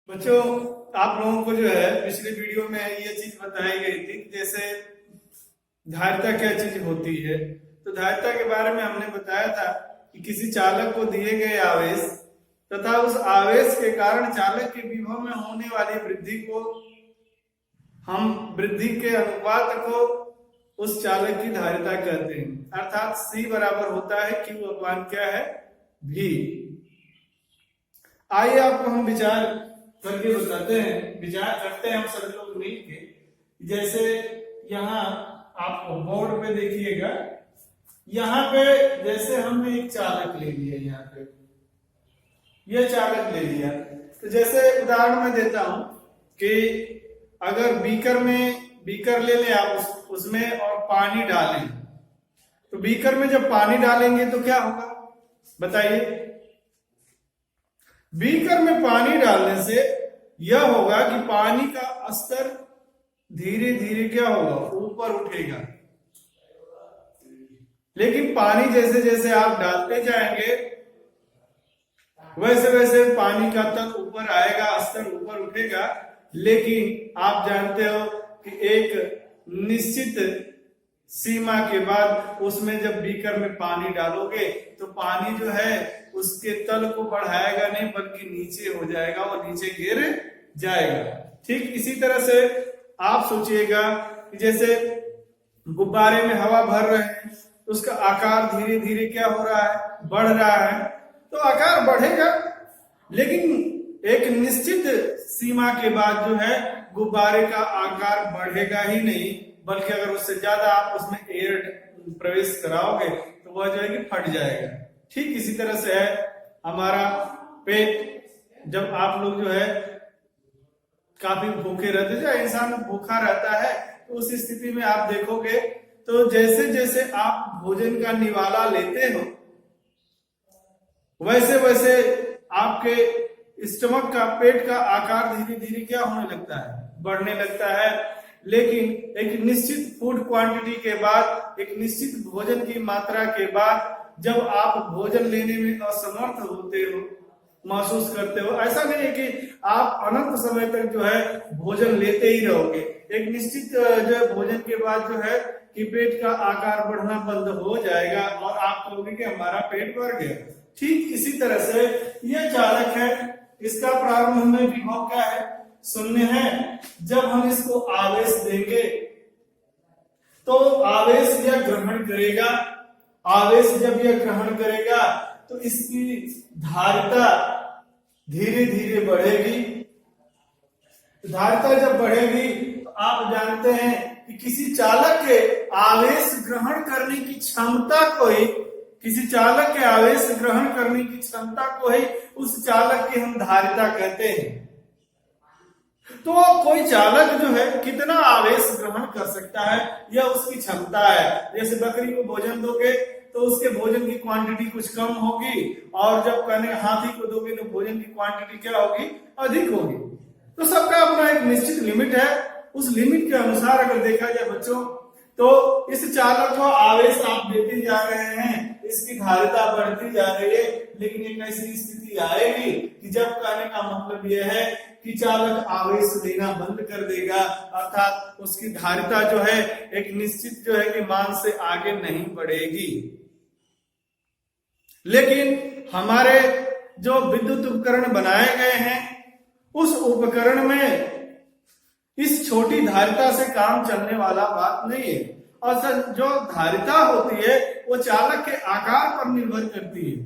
बच्चों, आप लोगों को जो है पिछले वीडियो में ये चीज बताई गई थी कि जैसे धारिता क्या चीज होती है। तो धारिता के बारे में हमने बताया था कि किसी चालक को दिए गए आवेश तथा उस आवेश के कारण चालक के विभव में होने वाली वृद्धि को हम वृद्धि के अनुपात को उस चालक की धारिता कहते हैं। अर्थात C बराबर होता है Q अपान क्या है V। आइए आपको हम विचार करके बताते हैं, विचार करते हैं हम सभी लोग मिलके। जैसे यहाँ आप बोर्ड पे देखिएगा, यहाँ पे जैसे हमने एक चालक ले लिया, यहाँ पे यह चालक ले लिया। तो जैसे उदाहरण मैं देता हूं कि अगर बीकर ले लें आप, उसमें और पानी डालें, तो बीकर में जब पानी डालेंगे तो क्या होगा बताइए। बीकर में पानी डालने से यह होगा कि पानी का स्तर धीरे धीरे क्या होगा, ऊपर उठेगा। लेकिन पानी जैसे जैसे आप डालते जाएंगे वैसे वैसे पानी का तल ऊपर आएगा, स्तर ऊपर उठेगा। लेकिन आप जानते हो कि एक निश्चित सीमा के बाद उसमें जब बीकर में पानी डालोगे तो पानी जो है उसके तल को बढ़ाएगा नहीं, बल्कि नीचे हो जाएगा और नीचे गिर जाएगा। ठीक इसी तरह से आप सोचिएगा कि जैसे गुब्बारे में हवा भर रहे हैं, उसका आकार धीरे धीरे क्या हो रहा है, बढ़ रहा है। तो आकार बढ़ेगा, लेकिन एक निश्चित सीमा के बाद जो है गुब्बारे का आकार बढ़ेगा ही नहीं, बल्कि अगर उससे ज्यादा आप उसमें एयर प्रवेश कराओगे तो वह जो है कि फट जाएगा। ठीक इसी तरह से है हमारा पेट। जब आप लोग जो है काफी भूखे रहते हैं, जब इंसान भूखा रहता है तो उस स्थिति में आप देखोगे तो जैसे जैसे आप भोजन का निवाला लेते हो वैसे वैसे आपके स्टमक का, पेट का आकार धीरे धीरे क्या होने लगता है, बढ़ने लगता है। लेकिन एक निश्चित फूड क्वांटिटी के बाद, एक निश्चित भोजन की मात्रा के बाद जब आप भोजन लेने में असमर्थ होते हो, महसूस करते हो, ऐसा नहीं है कि आप अनंत समय तक जो है भोजन लेते ही रहोगे। एक निश्चित जो है भोजन के बाद जो है कि पेट का आकार बढ़ना बंद हो जाएगा और आप कहोगे कि हमारा पेट भर गया। ठीक इसी तरह से यह चालक है, इसका प्रारंभ में विभव क्या है, शून्य है। जब हम इसको आवेश देंगे तो आवेश यह ग्रहण करेगा। आवेश जब यह ग्रहण करेगा तो इसकी धारिता धीरे धीरे बढ़ेगी। धारिता जब बढ़ेगी तो आप जानते हैं कि किसी चालक के आवेश ग्रहण करने की क्षमता को ही, किसी चालक के आवेश ग्रहण करने की क्षमता को ही उस चालक की हम धारिता कहते हैं। तो कोई चालक जो है कितना आवेश ग्रहण कर सकता है, यह उसकी क्षमता है। जैसे बकरी को भोजन दोगे तो उसके भोजन की क्वांटिटी कुछ कम होगी, और जब कहने हाथी को दोगे तो भोजन की क्वांटिटी क्या होगी, अधिक होगी। तो सबका अपना एक निश्चित लिमिट है। उस लिमिट के अनुसार अगर देखा जाए बच्चों, तो इस चालक को आवेश आप देते जा रहे हैं, इसकी धारिता बढ़ती जा रही है। लेकिन एक ऐसी स्थिति आएगी कि जब कहने का मतलब यह है कि चालक आवेश देना बंद कर देगा, अर्थात उसकी धारिता जो है एक निश्चित जो है कि मान से आगे नहीं बढ़ेगी। लेकिन हमारे जो विद्युत उपकरण बनाए गए हैं, उस उपकरण में इस छोटी धारिता से काम चलने वाला बात नहीं है। और जो धारिता होती है वो चालक के आकार पर निर्भर करती है।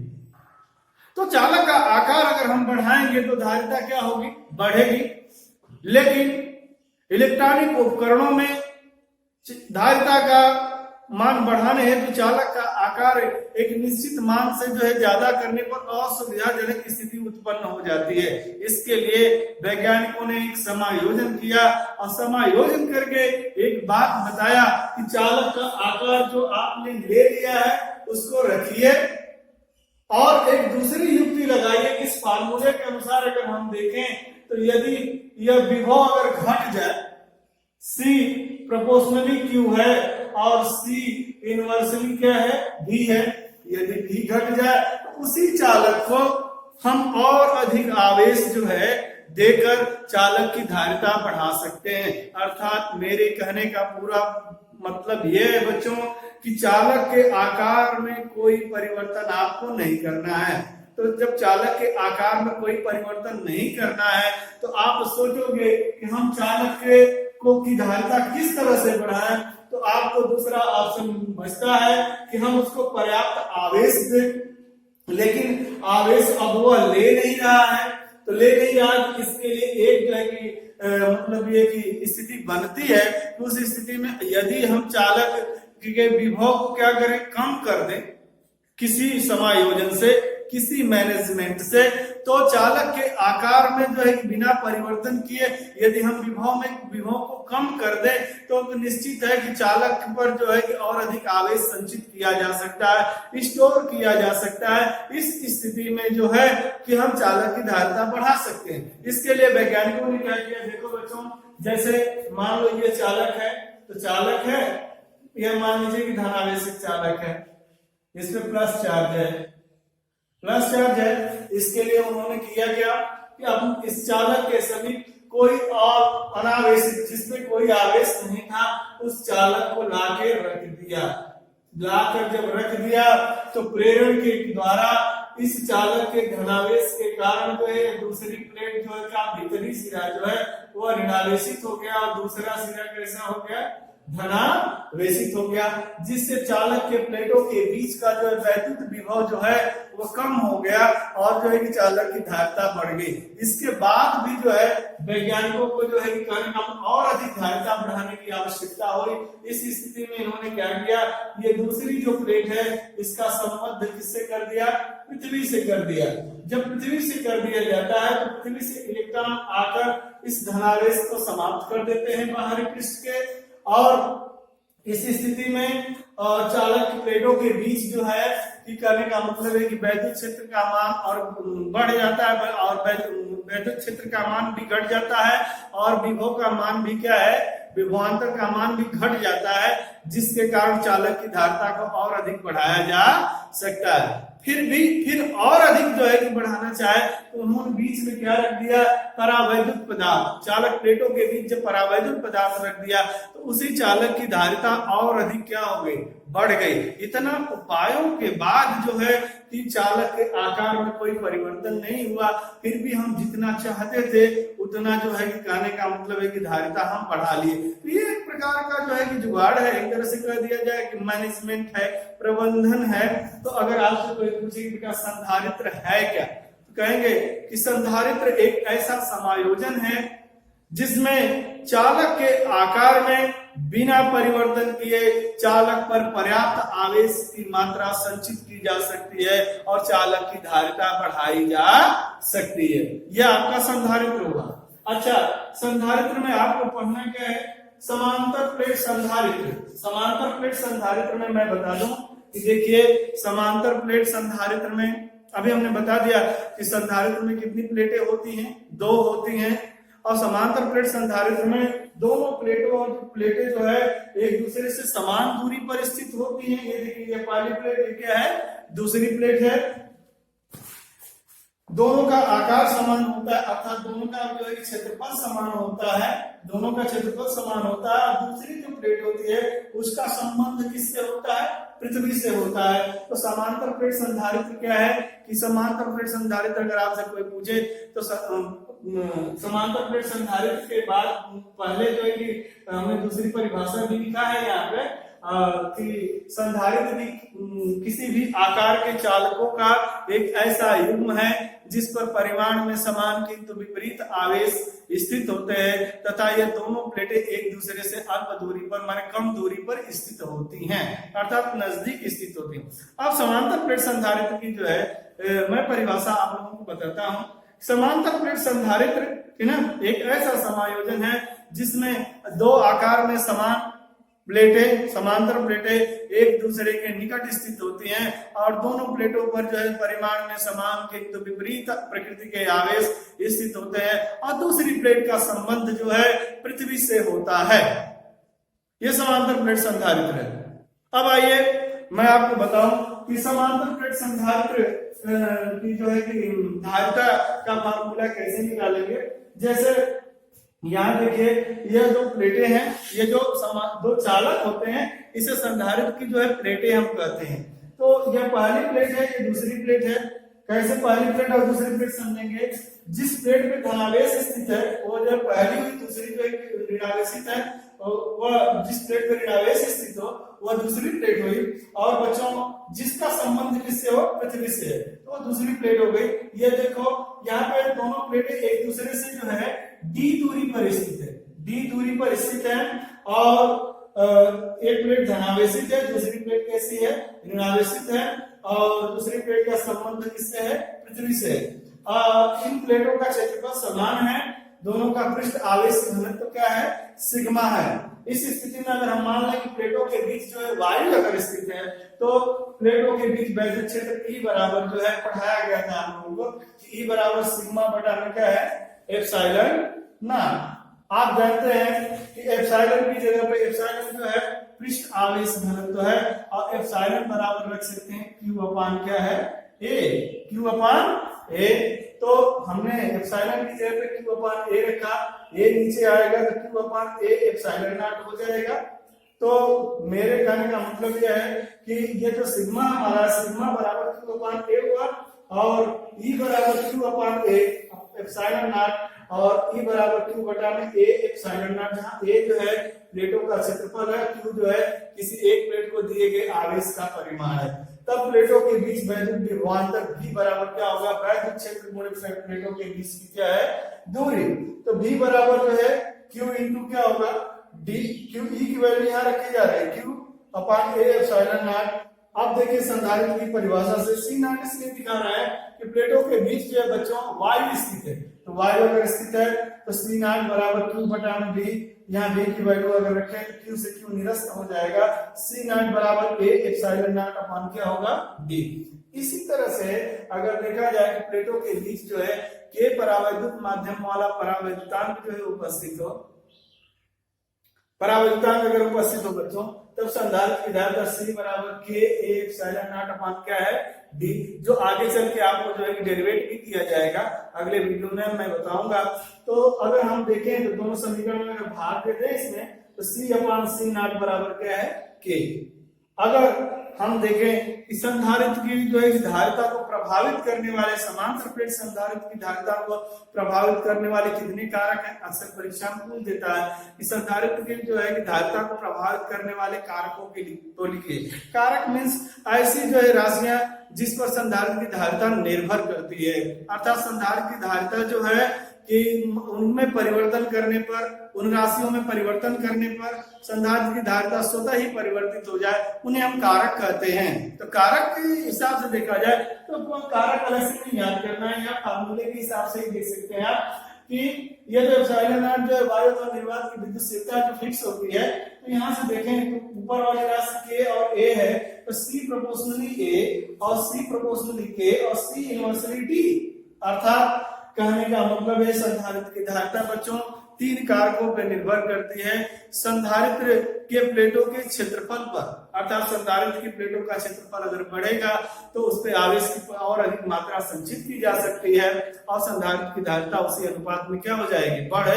तो चालक का आकार अगर हम बढ़ाएंगे तो धारिता क्या होगी, बढ़ेगी। लेकिन इलेक्ट्रॉनिक उपकरणों में धारिता का मान बढ़ाने हेतु तो चालक का आकार एक निश्चित मान से जो है ज्यादा करने पर असुविधाजनक स्थिति उत्पन्न हो जाती है। इसके लिए वैज्ञानिकों ने एक समायोजन किया और समायोजन करके एक बात बताया कि चालक का आकार जो आपने ले लिया है उसको रखिए और एक दूसरी युक्ति लगाइए। इस फार्मूले के अनुसार अगर हम देखें तो यदि यह विभव अगर घट जाए, C प्रोपोर्शनली Q है और C इनवर्सली क्या है, V है। यदि V घट जाए तो उसी चालक को हम और अधिक आवेश जो है देकर चालक की धारिता बढ़ा सकते हैं। अर्थात मेरे कहने का पूरा मतलब यह है बच्चों कि चालक के आकार में कोई परिवर्तन आपको नहीं करना है। तो जब चालक के आकार में कोई परिवर्तन नहीं करना है तो आप सोचोगे कि हम चालक की धारिता किस तरह से बढ़ाएं, तो आपको दूसरा ऑप्शन बचता है कि हम उसको पर्याप्त आवेश दें। लेकिन आवेश अब वह ले नहीं रहा है, तो ले नहीं रहा है, इसके लिए एक जो है कि मतलब ये कि स्थिति बनती है कि उस स्थिति में यदि हम चालक के विभव को क्या करें, कम कर दें किसी समायोजन से, किसी मैनेजमेंट से, तो चालक के आकार में जो है बिना परिवर्तन किए यदि हम विभव को कम कर दें तो निश्चित है कि चालक पर जो है कि और अधिक आवेश संचित किया जा सकता है, स्टोर किया जा सकता है। इस स्थिति में जो है कि हम चालक की धारिता बढ़ा सकते हैं। इसके लिए वैज्ञानिकों ने क्या किया, देखो बच्चों, जैसे मान लो ये चालक है, तो चालक है, यह मान लीजिए कि धनावेशित चालक है, इसमें प्लस चार्ज है, इसके लिए उन्होंने किया क्या कि अब इस चालक के समीप कोई और अनावेशित जिसमें कोई आवेश नहीं था उस चालक को लाके रख दिया। लाकर जब रख दिया तो प्रेरण के द्वारा इस चालक के धनावेश के कारण जो है दूसरी प्लेट जो है का भीतरी सिरा जो है वो ऋणावेशित हो गया और दूसरा सिरा कैसा हो गया, धनावेशित हो गया, जिससे चालक के प्लेटों के बीच का जो है वैद्युत विभव जो है वो कम हो गया और जो है कि चालक की धारिता बढ़ गई। इसके बाद भी जो है वैज्ञानिकों को जो है कि और अधिक धारिता बढ़ाने की आवश्यकता हुई। इस स्थिति में इन्होंने क्या किया, ये दूसरी जो प्लेट है इसका संबंध किससे कर दिया, पृथ्वी से कर दिया। जब पृथ्वी से कर दिया जाता है तो पृथ्वी से इलेक्ट्रॉन आकर इस धनावेश को समाप्त कर देते हैं बाहरी पृष्ठ के, और इस स्थिति में चालक की प्लेटों के बीच जो है कि करने का मतलब है कि वैद्युत क्षेत्र का मान और बढ़ जाता है और वैद्युत क्षेत्र का मान भी घट जाता है और विभव का मान भी क्या है, विभवांतर का मान भी घट जाता है, जिसके कारण चालक की धारिता को और अधिक बढ़ाया जा सकता है। फिर और अधिक जो है कि बढ़ाना चाहे तो उन्होंने बीच में क्या रख दिया, परावैद्युत पदार्थ। चालक प्लेटों के बीच जब परावैद्युत पदार्थ रख दिया तो उसी चालक की धारिता और अधिक क्या हो गई, बढ़ गई। इतना उपायों के बाद जो है कि चालक के आकार में कोई परिवर्तन नहीं हुआ, फिर भी हम जितना चाहते थे उतना जो है कि कहने का मतलब है कि धारिता हम बढ़ा लिए। तो ये एक प्रकार का जो है कि जुगाड़ है, एक तरह से कह दिया जाए कि मैनेजमेंट है, प्रबंधन है। तो अगर आपसे कोई पूछे कि बेटा संधारित्र है क्या, तो कहेंगे कि संधारित्र एक ऐसा समायोजन है जिसमें चालक के आकार में बिना परिवर्तन किए चालक पर पर्याप्त आवेश की मात्रा संचित की जा सकती है और चालक की धारिता बढ़ाई जा सकती है। यह आपका संधारित्र होगा। अच्छा, संधारित्र में आपको पढ़ना क्या है, समांतर प्लेट संधारित्र। समांतर प्लेट संधारित्र में मैं बता दूं कि देखिए समांतर प्लेट संधारित्र में अभी हमने बता दिया कि संधारित्र में कितनी प्लेटें होती हैं, 2 होती हैं, और समांतर प्लेट संधारित्र में दोनों प्लेटें जो है एक दूसरे से समान दूरी पर स्थित होती हैं। ये देखिए ये पहली प्लेट, ये क्या है, दूसरी प्लेट है। दोनों का आकार समान होता है, अर्थात दोनों का जो है क्षेत्रफल समान होता है, दोनों का क्षेत्रफल समान होता है। और दूसरी जो प्लेट होती है उसका संबंध किससे होता है, पृथ्वी से होता है। तो समांतर प्लेट संधारित्र क्या है कि समांतर प्लेट संधारित्र अगर आपसे कोई पूछे तो समांतर प्लेट संधारित्र के बाद पहले जो है कि हमने दूसरी परिभाषा भी लिखा है यहाँ पे कि संधारित्र किसी भी आकार के चालकों का एक ऐसा युग्म है जिस पर परिमाण में समान किंतु विपरीत आवेश स्थित होते हैं तथा ये दोनों प्लेटें एक दूसरे से अल्प दूरी पर माने कम दूरी पर स्थित होती हैं, अर्थात नजदीक स्थित होती हैं। अब समांतर प्लेट संधारित्र की जो है मैं परिभाषा आप लोगों को बताता हूँ। समांतर प्लेट संधारित्र है ना, एक ऐसा समायोजन है जिसमें 2 आकार में समान प्लेटें, समांतर प्लेटें एक दूसरे के निकट स्थित होती हैं और दोनों प्लेटों पर जो है परिमाण में समान किंतु विपरीत प्रकृति के आवेश स्थित होते हैं और दूसरी प्लेट का संबंध जो है पृथ्वी से होता है। यह समांतर प्लेट संधारित्र है। अब आइए मैं आपको बताऊं कि समांतर प्लेट संधारित्र की जो है कि धारिता का फार्मूला कैसे निकालेंगे। जैसे यहाँ देखिए ये जो प्लेटें हैं, ये जो दो चालक होते हैं, इसे संधारित्र की जो है प्लेटें हम कहते हैं। तो यह पहली प्लेट है, ये दूसरी प्लेट है। कैसे पहली प्लेट और दूसरी प्लेट समझेंगे? जिस प्लेट में धनावेश स्थित है वो जो पहली हुई, दूसरी जो ऋणावेशित है, वह जिस प्लेट में ऋणावेश स्थित हो वह दूसरी प्लेट हुई। और बच्चों जिसका संबंध किससे हो? पृथ्वी से है, तो दूसरी प्लेट हो गई। ये देखो यहाँ पे दोनों प्लेटें एक दूसरे से जो है डी दूरी पर स्थित है, डी दूरी पर स्थित है। और एक प्लेट धनावेशित है, दूसरी प्लेट कैसी है? ऋणावेशित है। और दूसरी प्लेट का संबंध किससे है? पृथ्वी से है। इन प्लेटों का क्षेत्रफल समान है, दोनों का पृष्ठ आवेश घनत्व क्या है? सिग्मा है। इस स्थिति में अगर हम मान लें कि प्लेटों के बीच जो है वायु अगर स्थित है, तो प्लेटों के बीच वैद्युत क्षेत्र E बराबर जो है पढ़ाया गया था हम लोगों को, E बराबर सिग्मा बटा में क्या है? Epsilon not. आप जानते हैं कि एप्सिलॉन की जगह पे एप्सिलॉन जो है पृष्ठ आवेश घनत्व है, और एप्सिलॉन बराबर रख सकते हैं Q अपान क्या है? A, Q upon A। तो हमने एप्सिलॉन की जगह पे Q अपान A रखा, A नीचे आएगा तो Q upon A epsilon not हो जाएगा। तो मेरे कहने का मतलब यह है कि ये जो सिग्मा हमारा, सिग्मा बराबर Q अपान A हुआ, और E बराबर Q upon A epsilon not, और E बराबर Q बटा में A एप्सिलॉन नॉट, जहाँ A जो है प्लेटों का क्षेत्रफल है, Q जो है किसी एक प्लेट को दिए गए आवेश का परिमाण है। तब प्लेटों के बीच वैद्युत विभवांतर V बराबर क्या होगा? वैद्युत क्षेत्र गुणित प्लेटों के बीच की क्या है? दूरी। तो V बराबर जो है Q इंटू क्या होगा? D, Q E की वैल्यू यहाँ रखी जा रही है, Q upon A epsilon not. अब देखिए संधारित्र की परिभाषा से C नॉट इसलिए दिखा रहा है कि प्लेटों के बीच जो है बच्चों वायु स्थित है, तो वायु अगर स्थित है तो C नॉट बराबर Q बटा में D। यहाँ B की वैल्यू अगर रखें तो Q से Q निरस्त हो जाएगा, C नॉट बराबर A एप्सिलॉन नॉट अपान क्या होगा? D। इसी तरह से अगर देखा जाए कि प्लेटों के बीच जो है K परावैद्युत माध्यम वाला परावैद्युतांक जो है उपस्थित हो, परावैद्युतांक अगर उपस्थित हो बच्चों, तब संधारित्र की धारिता C बराबर K A एप्सिलॉन नॉट अपान क्या है? D, जो आगे चल के आपको जो है डेरिवेट भी किया जाएगा, अगले वीडियो में मैं बताऊंगा। तो अगर हम देखें तो दोनों समीकरण में भाग देते हैं इसमें, तो C अपान C नॉट बराबर क्या है? K। अगर हम देखें कि संधारित्र की जो है धारिता को प्रभावित करने वाले, समांतर प्लेट संधारित्र की धारिता को प्रभावित करने वाले कितने कारक हैं? अक्सर परीक्षा में पूछ देता है कि संधारित्र की जो है कि धारिता को प्रभावित करने वाले कारकों के लिए तो लिखिए। कारक मीन्स ऐसी जो है राशियां जिस पर संधारित्र की धारिता निर्भर करती है, अर्थात संधारित्र की धारिता जो है कि उनमें परिवर्तन करने पर, उन राशियों में परिवर्तन करने पर संधारित्र की धारिता स्वतः ही परिवर्तित हो जाए, उन्हें हम कारक कहते हैं। तो कारक के हिसाब से देखा जाए तो कारक अलग से नहीं याद करना है, या फार्मूले के हिसाब से ही देख सकते हैं आप कि ये जो एप्सिलॉन नॉट जो है वायु और निर्वात की विद्युतशीलता जो फिक्स होती है, तो यहाँ से देखें तो ऊपर वाली राशि K और A है, तो C प्रोपोर्शनली A और C प्रोपोर्शनली K और C इनवर्सली D। अर्थात कहने का मतलब है संधारित्र की धारिता बच्चों तीन कारकों पर निर्भर करती है। संधारित्र के प्लेटों के क्षेत्रफल पर, अर्थात संधारित्र की प्लेटों का क्षेत्रफल अगर बढ़ेगा तो उस पर आवेश की और अधिक मात्रा संचित की जा सकती है, और संधारित्र की धारिता उसी अनुपात में क्या हो जाएगी? बढ़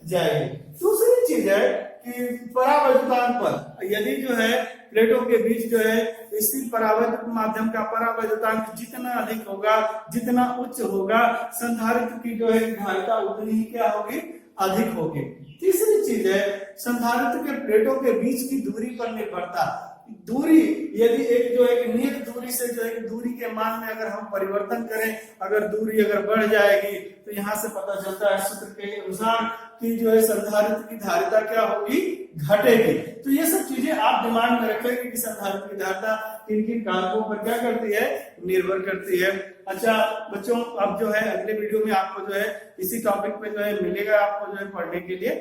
जाएगी। दूसरी चीज है कि परावैद्युतांक पर, यदि जो है प्लेटों के बीच जो है स्थिर परावैद्युत माध्यम का परावैद्युतांक जितना अधिक होगा, जितना उच्च होगा, संधारित्र की जो है धारिता उतनी ही क्या होगी? अधिक होगी। तीसरी चीज है संधारित्र के प्लेटों के बीच की दूरी पर निर्भरता। दूरी, यदि एक जो है नियत दूरी से जो है दूरी के मान में अगर हम परिवर्तन करें, अगर दूरी अगर बढ़ जाएगी तो यहाँ से पता चलता है सूत्र के अनुसार कि जो है संधारित्र की धारिता क्या होगी? घटेगी। तो ये सब चीजें आप दिमाग में रखेंगे कि संधारित्र की धारिता किन किन कारकों पर क्या करती है? निर्भर करती है। अच्छा बच्चों, अब जो है अगले वीडियो में आपको जो है इसी टॉपिक पे जो है मिलेगा आपको जो है पढ़ने के लिए।